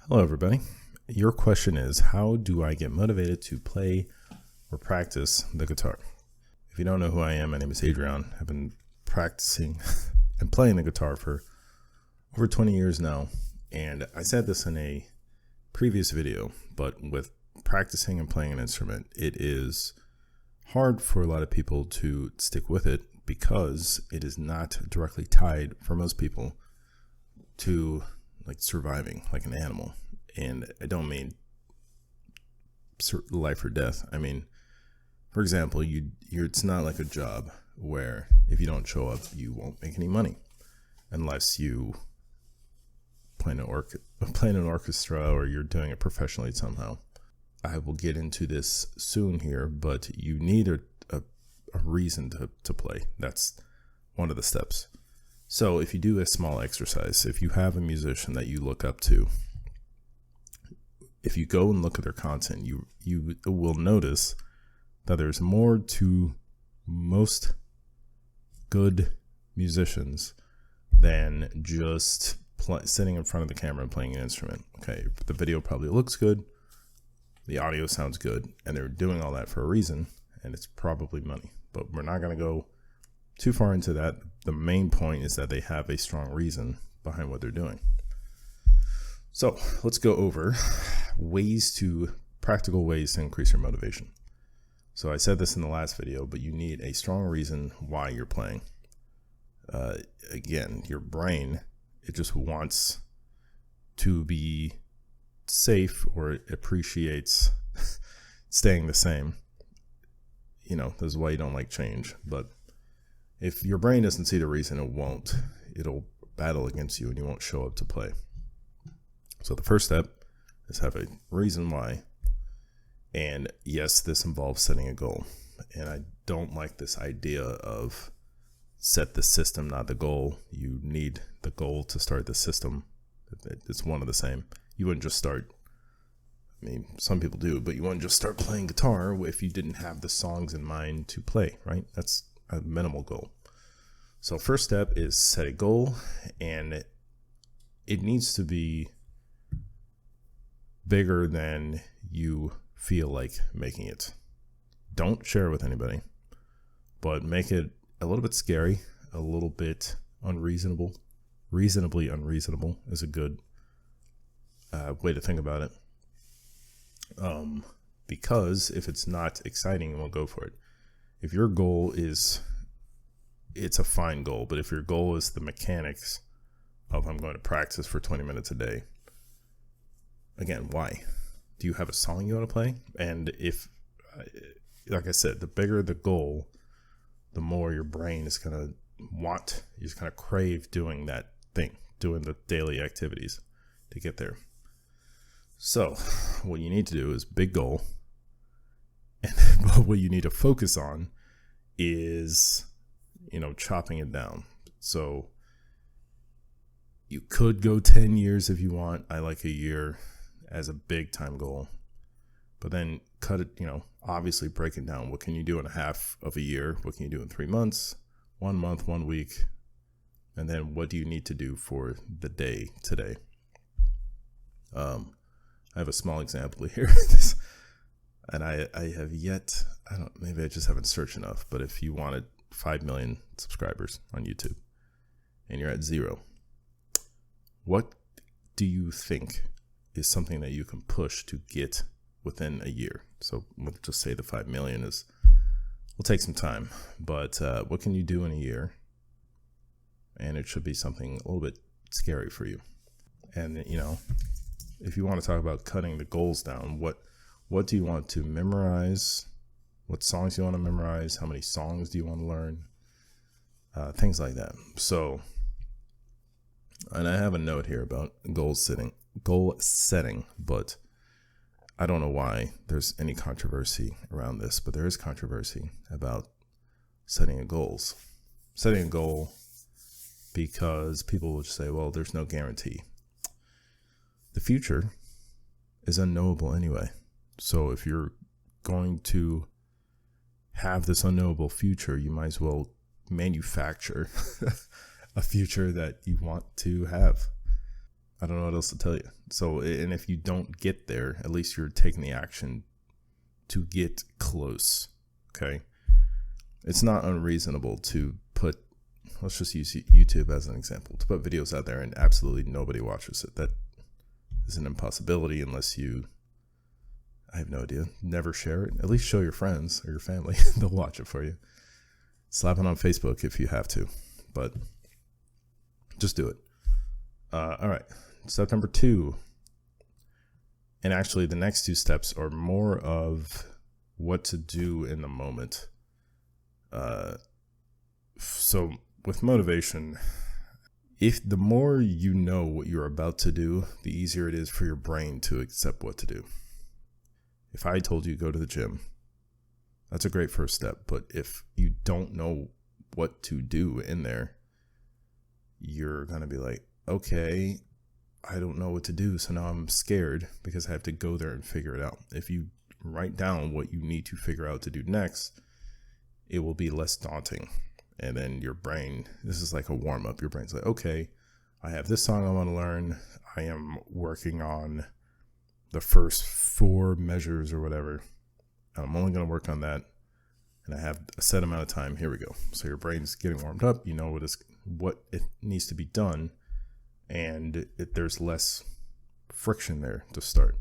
Hello, everybody. Your question is, how do I get motivated to play or practice the guitar? If you don't know who I am, my name is Adrian. I've been practicing and playing the guitar for over 20 years now. And I said this in a previous video, but with practicing and playing an instrument, it is hard for a lot of people to stick with it because it is not directly tied for most people to like surviving like an animal. And I don't mean life or death. I mean, for example, it's not like a job where if you don't show up, you won't make any money unless you play in an orchestra or you're doing it professionally somehow. I will get into this soon here, but you need a reason to play. That's one of the steps. So if you do a small exercise, if you have a musician that you look up to, if you go and look at their content, you will notice that there's more to most good musicians than just sitting in front of the camera and playing an instrument. Okay, the video probably looks good, the audio sounds good, and they're doing all that for a reason, and it's probably money. But we're not going to go too far into that. The main point is that they have a strong reason behind what they're doing. So let's go over practical ways to increase your motivation. So I said this in the last video, but you need a strong reason why you're playing. Again, your brain, it just wants to be safe, or it appreciates staying the same. You know, this is why you don't like change. But if your brain doesn't see the reason, it'll battle against you and you won't show up to play. So the first step is have a reason why. And yes, this involves setting a goal. And I don't like this idea of set the system, not the goal. You need the goal to start the system. It's one and the same. You wouldn't just start, I mean, some people do, but you wouldn't just start playing guitar if you didn't have the songs in mind to play, right? That's a minimal goal. So first step is set a goal, and it needs to be bigger than you feel like making it. Don't share it with anybody, but make it a little bit scary, a little bit unreasonable. Reasonably unreasonable is a good way to think about it. Because if it's not exciting, you won't go for it. If your goal is, it's a fine goal, but if your goal is the mechanics of I'm going to practice for 20 minutes a day, again, why? Do you have a song you want to play? And if, like I said, the bigger the goal, the more your brain is going to want, you're just going to crave doing that thing, doing the daily activities to get there. So what you need to do is big goal. And what you need to focus on is, chopping it down. So you could go 10 years if you want. I like a year as a big time goal, but then cut it, obviously break it down. What can you do in a half of a year? What can you do in 3 months, 1 month, 1 week? And then what do you need to do for the day today? I have a small example here. And I have yet, maybe I just haven't searched enough, but if you wanted 5 million subscribers on YouTube and you're at 0, what do you think is something that you can push to get within a year? So we'll just say the 5 million will take some time, but what can you do in a year? And it should be something a little bit scary for you. And, if you want to talk about cutting the goals down, what do you want to memorize? What songs do you want to memorize? How many songs do you want to learn? Things like that. So, and I have a note here about goal setting, but I don't know why there's any controversy around this, but there is controversy about setting goals. Setting a goal, because people will just say, well, there's no guarantee. The future is unknowable anyway. So if you're going to have this unknowable future, you might as well manufacture a future that you want to have. I don't know what else to tell you. So, and if you don't get there, at least you're taking the action to get close. Okay. It's not unreasonable to put, let's just use YouTube as an example, to put videos out there and absolutely nobody watches it. That is an impossibility unless you, I have no idea, never share it. At least show your friends or your family. They'll watch it for you. Slap it on Facebook if you have to, but just do it. All right. Step number 2. And actually the next 2 steps are more of what to do in the moment. So with motivation, if the more you know what you're about to do, the easier it is for your brain to accept what to do. If I told you go to the gym, that's a great first step. But if you don't know what to do in there, you're going to be like, okay, I don't know what to do. So now I'm scared because I have to go there and figure it out. If you write down what you need to figure out to do next, it will be less daunting. And then your brain, this is like a warm up. Your brain's like, okay, I have this song I want to learn. I am working on the first 4 measures or whatever. I'm only going to work on that. And I have a set amount of time. Here we go. So your brain's getting warmed up. You know what it needs to be done. And there's less friction there to start.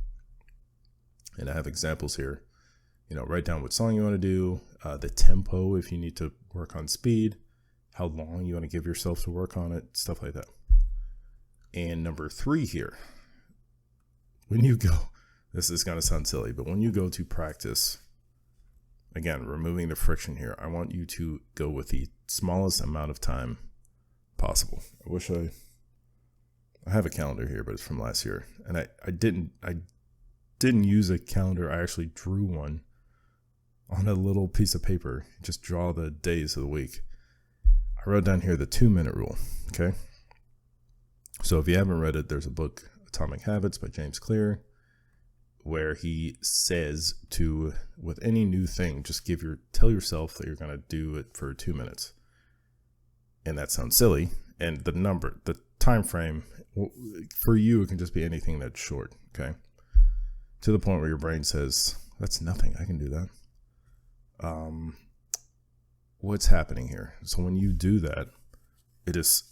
And I have examples here. Write down what song you want to do, the tempo if you need to work on speed, how long you want to give yourself to work on it, stuff like that. And number 3 here, when you go, this is going to sound silly, but when you go to practice, again, removing the friction here, I want you to go with the smallest amount of time possible. I wish I have a calendar here, but it's from last year. And I didn't use a calendar. I actually drew one on a little piece of paper. Just draw the days of the week. I wrote down here the 2-minute rule. Okay. So if you haven't read it, there's a book, Atomic Habits by James Clear, where he says with any new thing, just tell yourself that you're going to do it for 2 minutes. And that sounds silly. And the time frame for you, it can just be anything that's short. Okay. To the point where your brain says, that's nothing. I can do that. What's happening here? So when you do that, it is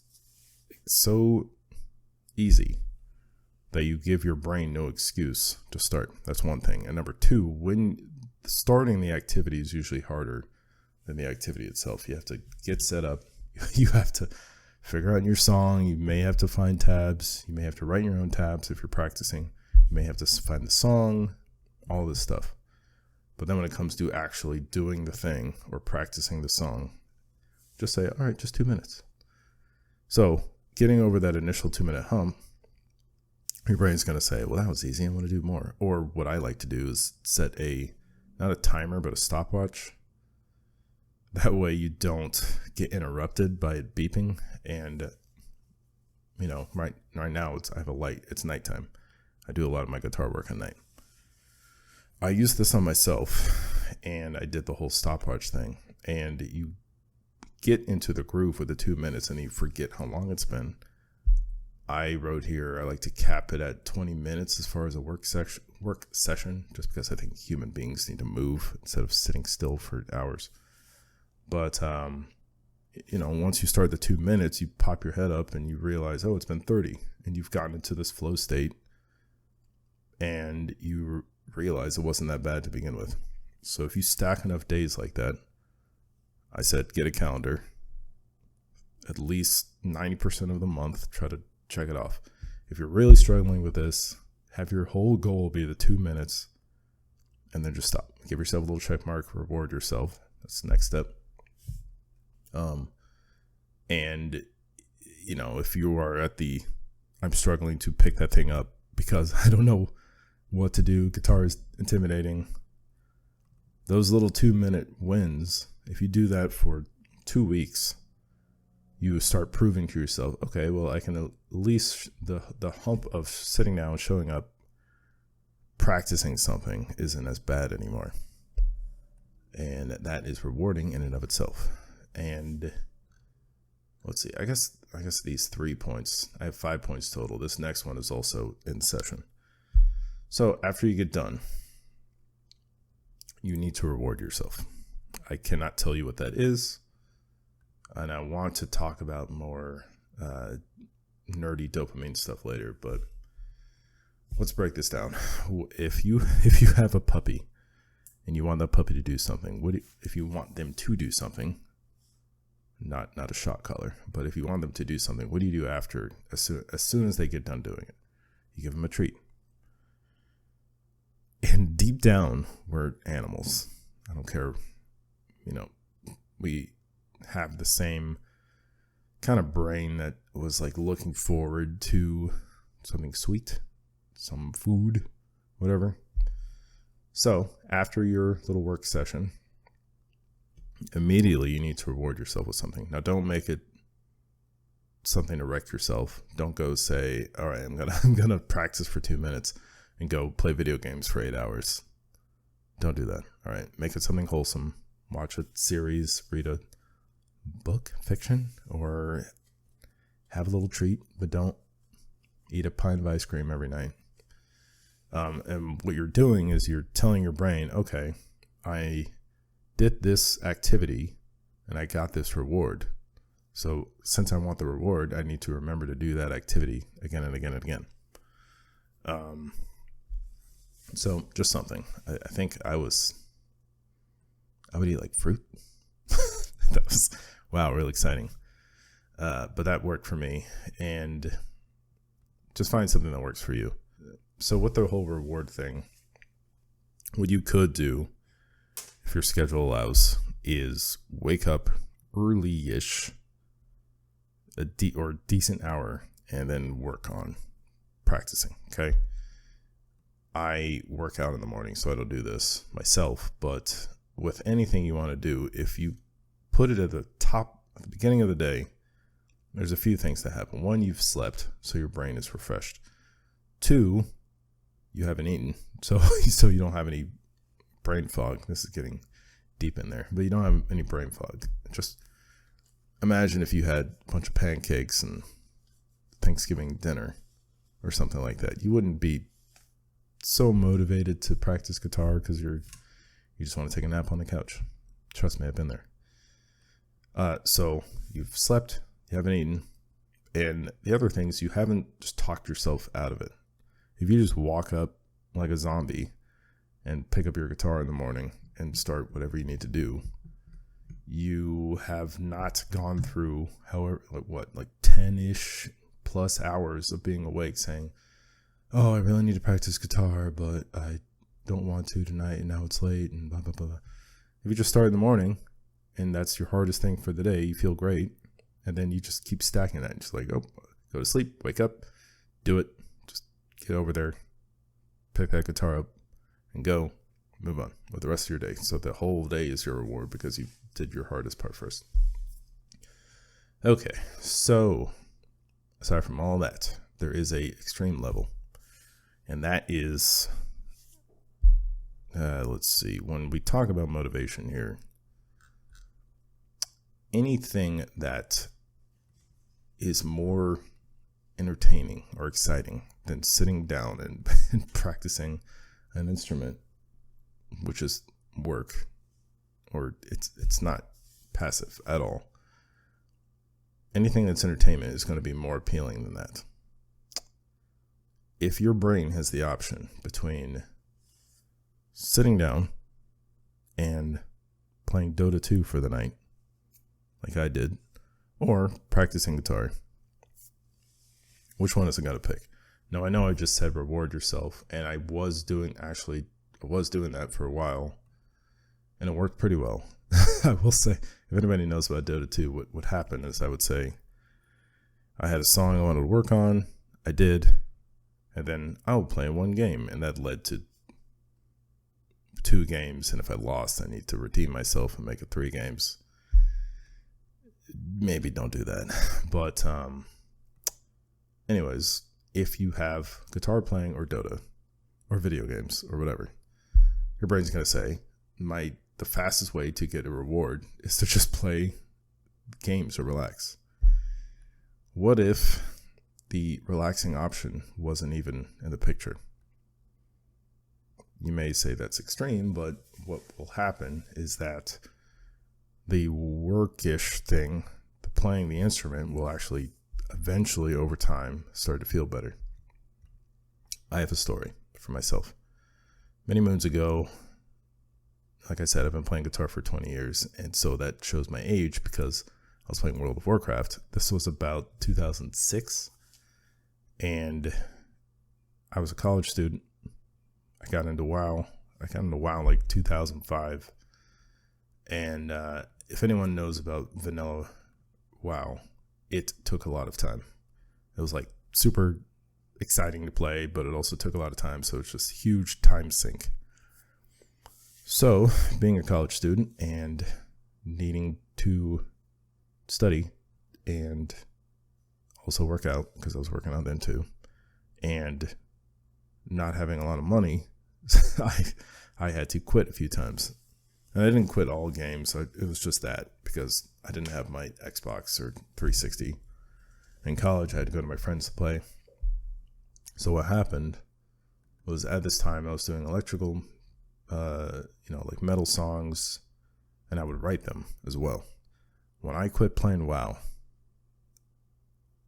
so easy that you give your brain no excuse to start. That's one thing. And number 2, when starting the activity is usually harder than the activity itself. You have to get set up. You have to figure out your song. You may have to find tabs. You may have to write your own tabs if you're practicing. You may have to find the song, all this stuff. But then when it comes to actually doing the thing or practicing the song, just say, all right, just 2 minutes. So getting over that initial 2-minute hump, your brain's going to say, well, that was easy. I want to do more. Or what I like to do is set not a timer, but a stopwatch. That way you don't get interrupted by it beeping. And, right now I have a light. It's nighttime. I do a lot of my guitar work at night. I used this on myself, and I did the whole stopwatch thing. And you get into the groove with the 2 minutes, and you forget how long it's been. I wrote here, I like to cap it at 20 minutes as far as a work session, just because I think human beings need to move instead of sitting still for hours. But, once you start the 2 minutes, you pop your head up and you realize, oh, it's been 30, and you've gotten into this flow state, and you realize it wasn't that bad to begin with. So if you stack enough days like that, I said get a calendar, at least 90% of the month, try to check it off. If you're really struggling with this, have your whole goal be the 2 minutes, and then just stop. Give yourself a little check mark, reward yourself. That's the next step. And if you are I'm struggling to pick that thing up because I don't know what to do. Guitar is intimidating. Those little 2-minute wins, if you do that for 2 weeks, you start proving to yourself, okay, well, I can at least the hump of sitting down, showing up, practicing something isn't as bad anymore. And that is rewarding in and of itself. And let's see, I guess I guess these 3 points. I have 5 points total. This next one is also in session. So after you get done, you need to reward yourself. I cannot tell you what that is. And I want to talk about more nerdy dopamine stuff later, but let's break this down. If you have a puppy and you want that puppy to do something, if you want them to do something, not a shot collar, but if you want them to do something, what do you do after, as soon as they get done doing it? You give them a treat. And deep down, we're animals. I don't care, we have the same kind of brain that was like looking forward to something sweet, some food, whatever. So after your little work session, immediately you need to reward yourself with something. Now, don't make it something to wreck yourself. Don't go say, all right, I'm gonna practice for 2 minutes and go play video games for 8 hours. Don't do that. All right, make it something wholesome. Watch a series, read a book, fiction, or have a little treat, but don't eat a pint of ice cream every night. And what you're doing is you're telling your brain, okay, I did this activity and I got this reward. So since I want the reward, I need to remember to do that activity again and again and again. So just something. I think I would eat like fruit. That was, wow, really exciting. But that worked for me. And just find something that works for you. So with the whole reward thing, what you could do, if your schedule allows, is wake up early-ish, or a decent hour, and then work on practicing, okay? I work out in the morning, so I don't do this myself, but with anything you want to do, if you put it at the beginning of the day, there's a few things that happen. One, you've slept, so your brain is refreshed. 2, you haven't eaten, so you don't have any brain fog. This is getting deep in there, but you don't have any brain fog. Just imagine if you had a bunch of pancakes and Thanksgiving dinner or something like that. You wouldn't be so motivated to practice guitar because you just want to take a nap on the couch. Trust me, I've been there. So you've slept, you haven't eaten, and the other things, you haven't just talked yourself out of it. If you just walk up like a zombie and pick up your guitar in the morning and start whatever you need to do, you have not gone through 10-ish plus hours of being awake saying, oh, I really need to practice guitar, but I don't want to tonight, and now it's late, and blah, blah, blah. If you just start in the morning, and that's your hardest thing for the day, you feel great, and then you just keep stacking that, and just like, oh, go to sleep, wake up, do it, just get over there, pick that guitar up, and go, move on with the rest of your day. So the whole day is your reward because you did your hardest part first. Okay, so aside from all that, there is a extreme level. And that is, let's see, when we talk about motivation here, anything that is more entertaining or exciting than sitting down and practicing an instrument, which is work, or it's not passive at all. Anything that's entertainment is going to be more appealing than that. If your brain has the option between sitting down and playing Dota 2 for the night, like I did, or practicing guitar, which one is it going to pick? Now, I know I just said reward yourself, and I was doing that for a while, and it worked pretty well. I will say, if anybody knows about Dota 2, what would happen is I would say, I had a song I wanted to work on, I did, and then I would play one game, and that led to 2 games, and if I lost, I need to redeem myself and make it 3 games. Maybe don't do that. But anyways, if you have guitar playing or Dota or video games or whatever, your brain's going to say, the fastest way to get a reward is to just play games or relax. What if the relaxing option wasn't even in the picture? You may say that's extreme, but what will happen is that the workish thing, the playing the instrument, will actually eventually over time start to feel better. I have a story for myself. Many moons ago, like I said, I've been playing guitar for 20 years, and so that shows my age because I was playing World of Warcraft. This was about 2006, and I was a college student. I got into WoW. Like 2005. And if anyone knows about vanilla WoW, it took a lot of time. It was like super exciting to play, but it also took a lot of time. So it's just huge time sink. So being a college student and needing to study and also work out, because I was working out then too, and not having a lot of money, I had to quit a few times. And I didn't quit all games. It was just that because I didn't have my Xbox or 360. In college, I had to go to my friends to play. So what happened was at this time I was doing electrical, like metal songs, and I would write them as well. When I quit playing WoW,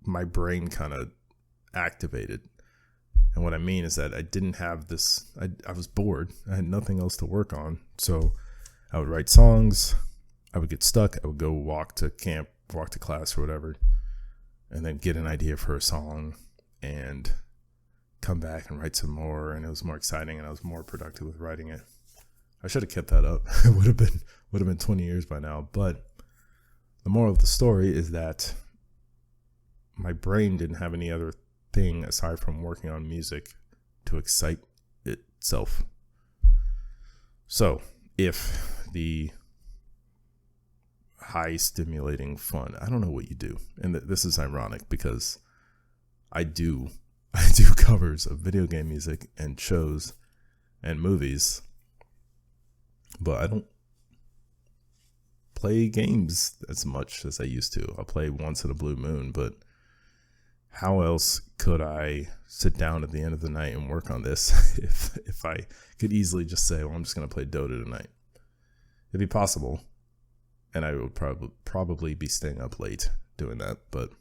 my brain kind of activated. And what I mean is that I didn't have this, I was bored. I had nothing else to work on. So I would write songs. I would get stuck. I would go walk to camp, walk to class or whatever, and then get an idea for a song and come back and write some more. And it was more exciting and I was more productive with writing it. I should have kept that up. It would have been 20 years by now. But the moral of the story is that my brain didn't have any other thing aside from working on music to excite itself. So if the high stimulating fun, I don't know what you do, and this is ironic because I do covers of video game music and shows and movies, but I don't play games as much as I used to. I'll play once in a blue moon, but how else could I sit down at the end of the night and work on this if I could easily just say, well, I'm just going to play Dota tonight? It'd be possible, and I would probably be staying up late doing that, but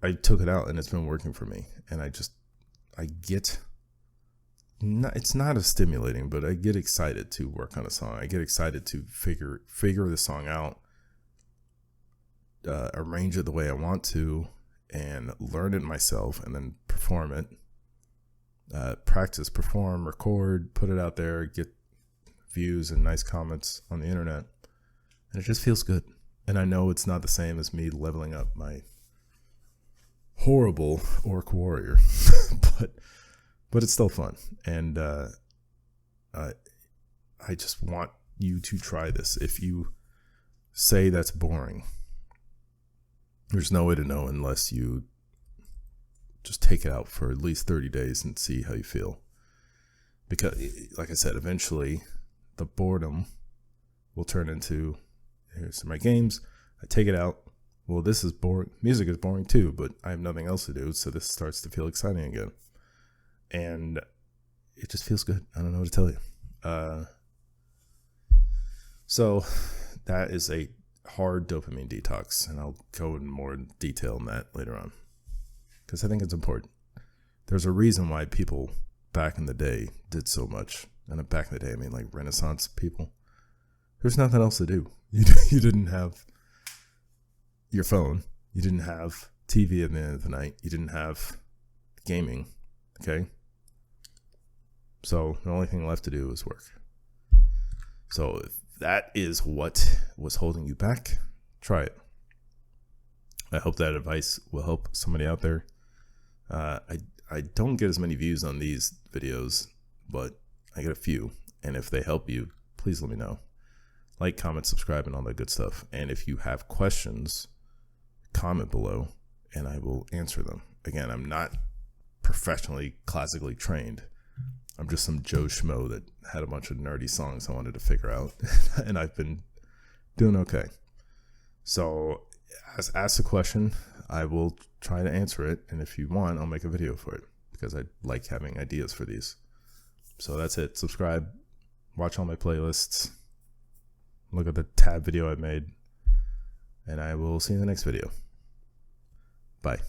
I took it out and it's been working for me. And it's not as stimulating, but I get excited to work on a song. I get excited to figure the song out, arrange it the way I want to, and learn it myself, and then perform it. Practice, perform, record, put it out there, get views and nice comments on the internet, and it just feels good. And I know it's not the same as me leveling up my horrible orc warrior, but it's still fun. And I just want you to try this. If you say that's boring, there's no way to know unless you just take it out for at least 30 days and see how you feel. Because, like I said, eventually the boredom will turn into, here's my games. I take it out. Well, this is boring. Music is boring too, but I have nothing else to do. So this starts to feel exciting again. And it just feels good. I don't know what to tell you. So that is a hard dopamine detox, and I'll go in more detail on that later on because I think it's important. There's a reason why people back in the day did so much, and back in the day I mean like Renaissance people. There's nothing else to do. You didn't have your phone, you didn't have TV at the end of the night, you didn't have gaming. Okay, so the only thing left to do is work. So if that is what was holding you back, try it. I hope that advice will help somebody out there. I don't get as many views on these videos, but I get a few. And if they help you, please let me know. Like, comment, subscribe, and all that good stuff. And if you have questions, comment below, and I will answer them. Again, I'm not professionally, classically trained. I'm just some Joe Schmo that had a bunch of nerdy songs I wanted to figure out, and I've been doing okay. So ask the question. I will try to answer it. And if you want, I'll make a video for it because I like having ideas for these. So that's it. Subscribe, watch all my playlists, look at the tab video I made, and I will see you in the next video. Bye.